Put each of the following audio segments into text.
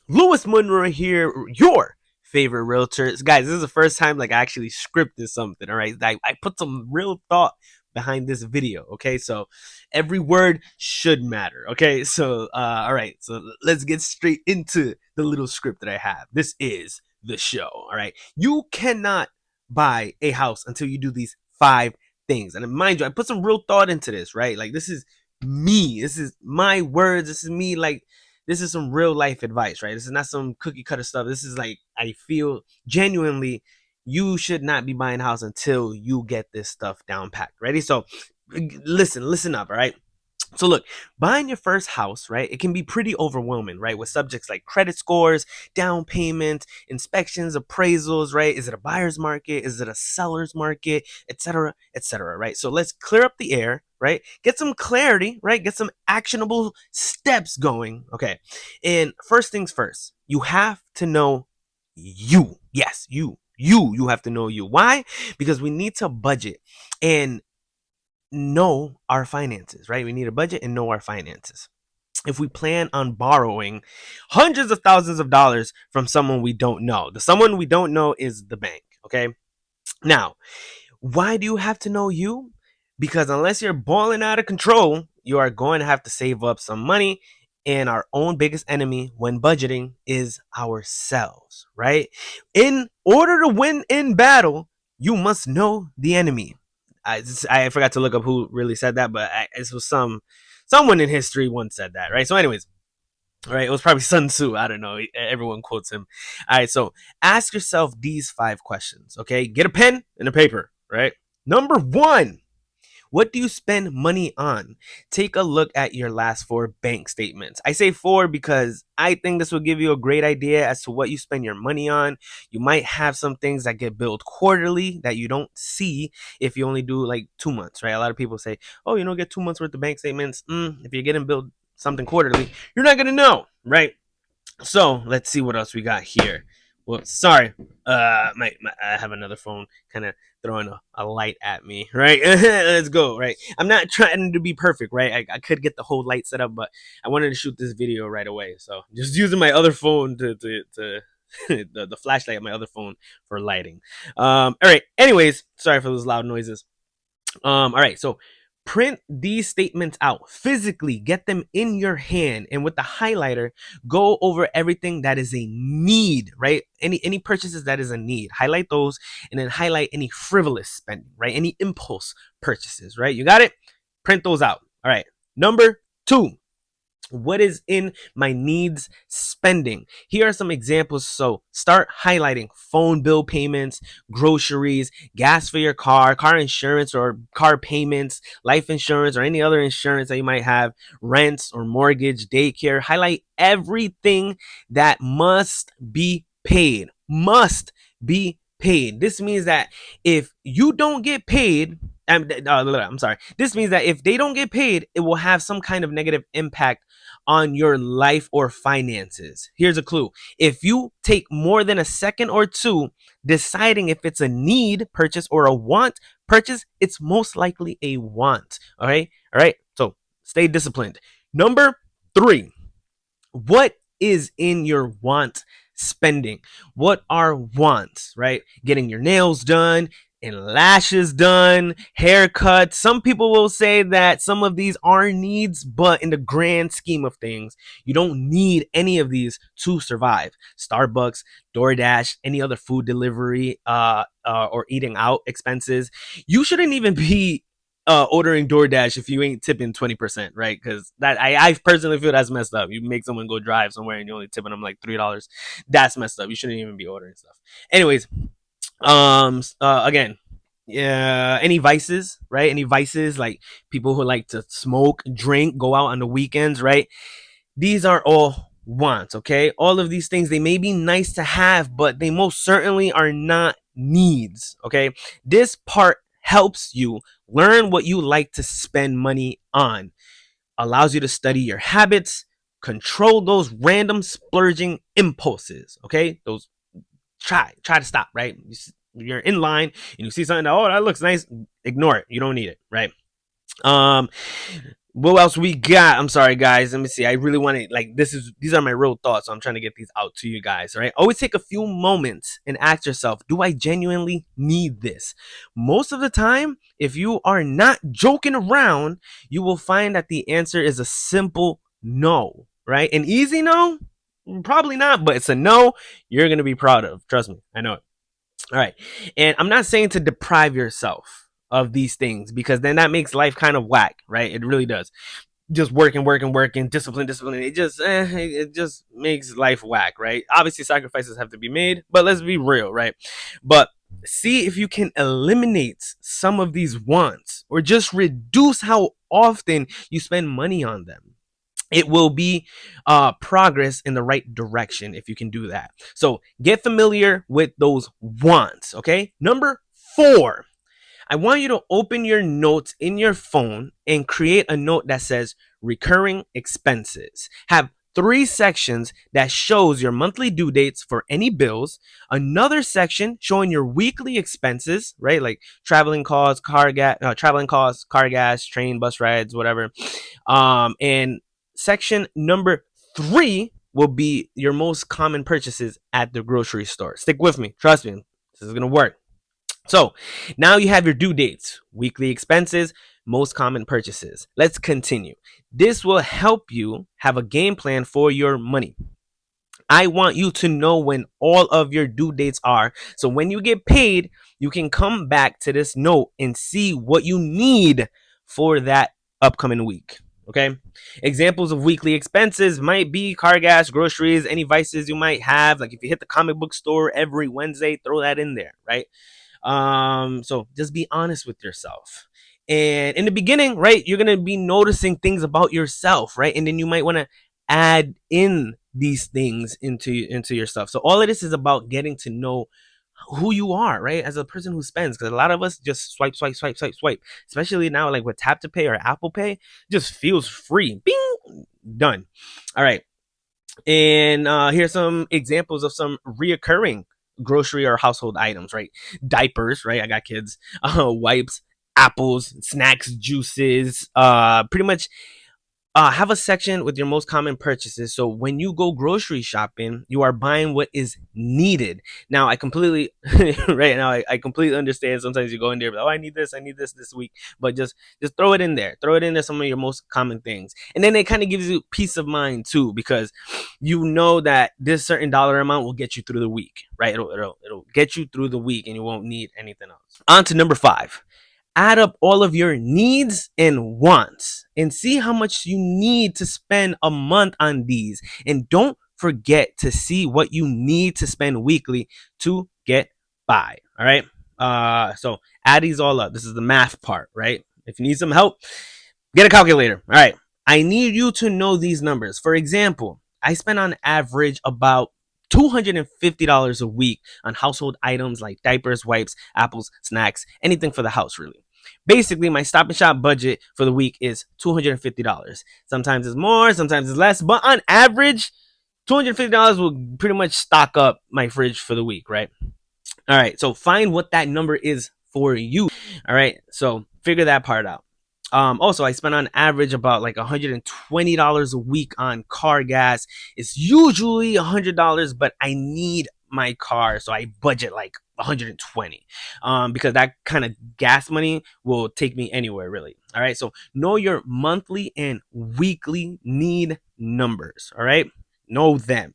Lewis Monroe here, your favorite realtor. Guys, this is the first time like I actually scripted something. All right, I put some real thought behind this video. Okay, so every word should matter. Okay, so all right, so let's get straight into the little script that I have. This is the show. All right, you cannot buy a house until you do these 5 things. And mind you, I put some real thought into this. Right, like this is me. This is my words. This is me. Like this is some real life advice, right? This is not some cookie cutter stuff. This is like, I feel genuinely you should not be buying a house until you get this stuff down packed. Ready? So listen up, all right? So look, buying your first house, right? It can be pretty overwhelming, right? With subjects like credit scores, down payment, inspections, appraisals, right? Is it a buyer's market? Is it a seller's market, etc., right? So let's clear up the air, right? Get some clarity, right? Get some actionable steps going. Okay. And first things first, you have to know you. Yes, you have to know you. Why? Because we need to budget and know our finances, right? We need a budget and know our finances. If we plan on borrowing hundreds of thousands of dollars from someone we don't know, the someone we don't know is the bank, okay? Now, why do you have to know you? Because unless you're balling out of control, you are going to have to save up some money. And our own biggest enemy when budgeting is ourselves, right? In order to win in battle, you must know the enemy. I forgot to look up who really said that, but this was someone in history once said that, right? So, anyways, all right, it was probably Sun Tzu. I don't know. Everyone quotes him. All right, so ask yourself these 5 questions. Okay, get a pen and a paper. Right. Number one, what do you spend money on? Take a look at your last 4 bank statements. I say 4 because I think this will give you a great idea as to what you spend your money on. You might have some things that get billed quarterly that you don't see if you only do like 2 months, right? A lot of people say, oh, you don't get 2 months worth of bank statements. If you're getting billed something quarterly, you're not going to know, right? So let's see what else we got here. Well, sorry, I have another phone kind of throwing a light at me, right? Let's go, right? I'm not trying to be perfect, right? I could get the whole light set up, but I wanted to shoot this video right away, so just using my other phone to the flashlight of my other phone for lighting. All right. Anyways, sorry for those loud noises. All right, so print these statements out physically, get them in your hand, and with the highlighter, go over everything that is a need, right? Any purchases that is a need, highlight those, and then highlight any frivolous spending, right? Any impulse purchases, right? You got it? Print those out. All right. Number two, what is in my needs spending? Here are some examples. So start highlighting phone bill payments, groceries, gas for your car insurance or car payments, life insurance or any other insurance that you might have, rents or mortgage, daycare. Highlight everything that must be paid. Must be paid. This means that if you don't get paid, I'm sorry. This means that if they don't get paid, it will have some kind of negative impact on your life or finances. Here's a clue. If you take more than a second or two deciding if it's a need purchase or a want purchase, it's most likely a want. All right. All right. So stay disciplined. Number three, what is in your want spending? What are wants, right? Getting your nails done and lashes done, haircuts. Some people will say that some of these are needs, but in the grand scheme of things, you don't need any of these to survive. Starbucks, DoorDash, any other food delivery, or eating out expenses. You shouldn't even be ordering DoorDash if you ain't tipping 20%, right? Because that I personally feel that's messed up. You make someone go drive somewhere and you only tipping them like $3. That's messed up. You shouldn't even be ordering stuff. Anyways, again, yeah, any vices, right? Any vices like people who like to smoke, drink, go out on the weekends, right? These are all wants, okay? All of these things, they may be nice to have, but they most certainly are not needs, okay? This part helps you learn what you like to spend money on, allows you to study your habits, control those random splurging impulses, okay? Those try to stop, right? You're in line and you see something that, oh, that looks nice, ignore it. You don't need it, right? Um What else we got? I'm sorry, guys. Let me see. I really want to like these are my real thoughts, so I'm trying to get these out to you guys. All right. Always take a few moments and ask yourself, do I genuinely need this? Most of the time, if you are not joking around, you will find that the answer is a simple no. Right? An easy no? Probably not, but it's a no you're gonna be proud of. Trust me, I know it. All right. And I'm not saying to deprive yourself of these things because then that makes life kind of whack, right? It really does. Just working, discipline. It just makes life whack, right? Obviously, sacrifices have to be made, but let's be real, right? But see if you can eliminate some of these wants or just reduce how often you spend money on them. It will be progress in the right direction if you can do that. So get familiar with those wants. Okay. Number 4, I want you to open your notes in your phone and create a note that says recurring expenses. Have 3 sections that shows your monthly due dates for any bills, another section showing your weekly expenses, right? Like traveling costs, car gas, train, bus rides, whatever. And section number 3 will be your most common purchases at the grocery store. Stick with me. Trust me. This is going to work. So now you have your due dates, weekly expenses, most common purchases. Let's continue. This will help you have a game plan for your money. I want you to know when all of your due dates are. So when you get paid, you can come back to this note and see what you need for that upcoming week. Okay. Examples of weekly expenses might be car gas, groceries, any vices you might have. Like if you hit the comic book store every Wednesday, throw that in there, right? So just be honest with yourself. And in the beginning, right, you're gonna be noticing things about yourself, right? And then you might want to add in these things into your stuff. So all of this is about getting to know who you are, right? As a person who spends, because a lot of us just swipe. Especially now, like with Tap to Pay or Apple Pay, just feels free. Bing, done. All right. And here's some examples of some reoccurring grocery or household items, right? Diapers, right? I got kids. Wipes, apples, snacks, juices. Pretty much have a section with your most common purchases. So when you go grocery shopping, you are buying what is needed. Now, I completely right now I completely understand. Sometimes you go in there, but, oh, I need this week. But just throw it in there. Throw it in there. Some of your most common things, and then it kind of gives you peace of mind too, because you know that this certain dollar amount will get you through the week, right? It'll get you through the week, and you won't need anything else. On to number 5, add up all of your needs and wants and see how much you need to spend a month on these. And don't forget to see what you need to spend weekly to get by. All right. So add these all up. This is the math part, right? If you need some help, get a calculator. All right. I need you to know these numbers. For example, I spend on average about $250 a week on household items like diapers, wipes, apples, snacks, anything for the house, really. Basically, my Stop and Shop budget for the week is $250. Sometimes it's more, sometimes it's less, but on average, $250 will pretty much stock up my fridge for the week, right? All right, so find what that number is for you. All right, so figure that part out. Also, I spend on average about like $120 a week on car gas. It's usually $100, but I need my car, so I budget like 120 because that kind of gas money will take me anywhere, really. All right, so know your monthly and weekly need numbers. All right, know them.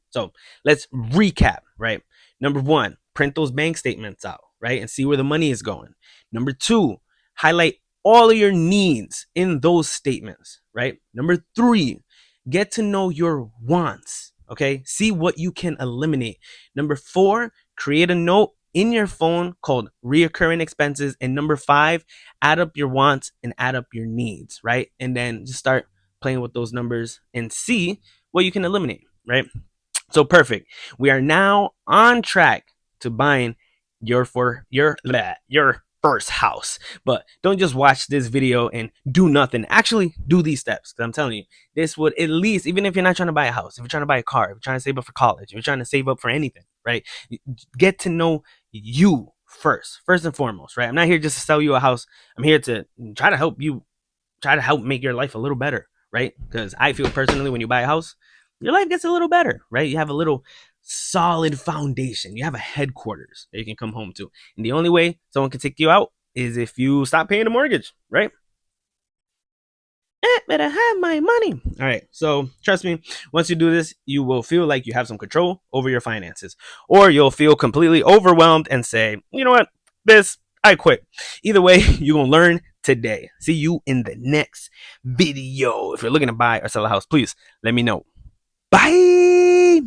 So let's recap. Right, number 1, print those bank statements out, right, and see where the money is going. Number 2, highlight all of your needs in those statements, right? Number 3, get to know your wants, okay? See what you can eliminate. Number 4, create a note in your phone called reoccurring expenses. And number 5, add up your wants and add up your needs, right? And then just start playing with those numbers and see what you can eliminate, right? So perfect. We are now on track to buying your first house. But don't just watch this video and do nothing. Actually do these steps, because I'm telling you, this would at least, even if you're not trying to buy a house, if you're trying to buy a car, if you're trying to save up for college, if you're trying to save up for anything, right? Get to know you first and foremost, right? I'm not here just to sell you a house. I'm here to try to help you try to help make your life a little better, right? Because I feel personally, when you buy a house, your life gets a little better, right? You have a little solid foundation. You have a headquarters that you can come home to. And the only way someone can take you out is if you stop paying the mortgage, right? Better have my money. All right. So trust me, once you do this, you will feel like you have some control over your finances, or you'll feel completely overwhelmed and say, you know what, this, I quit. Either way, you're going to learn today. See you in the next video. If you're looking to buy or sell a house, please let me know. Bye.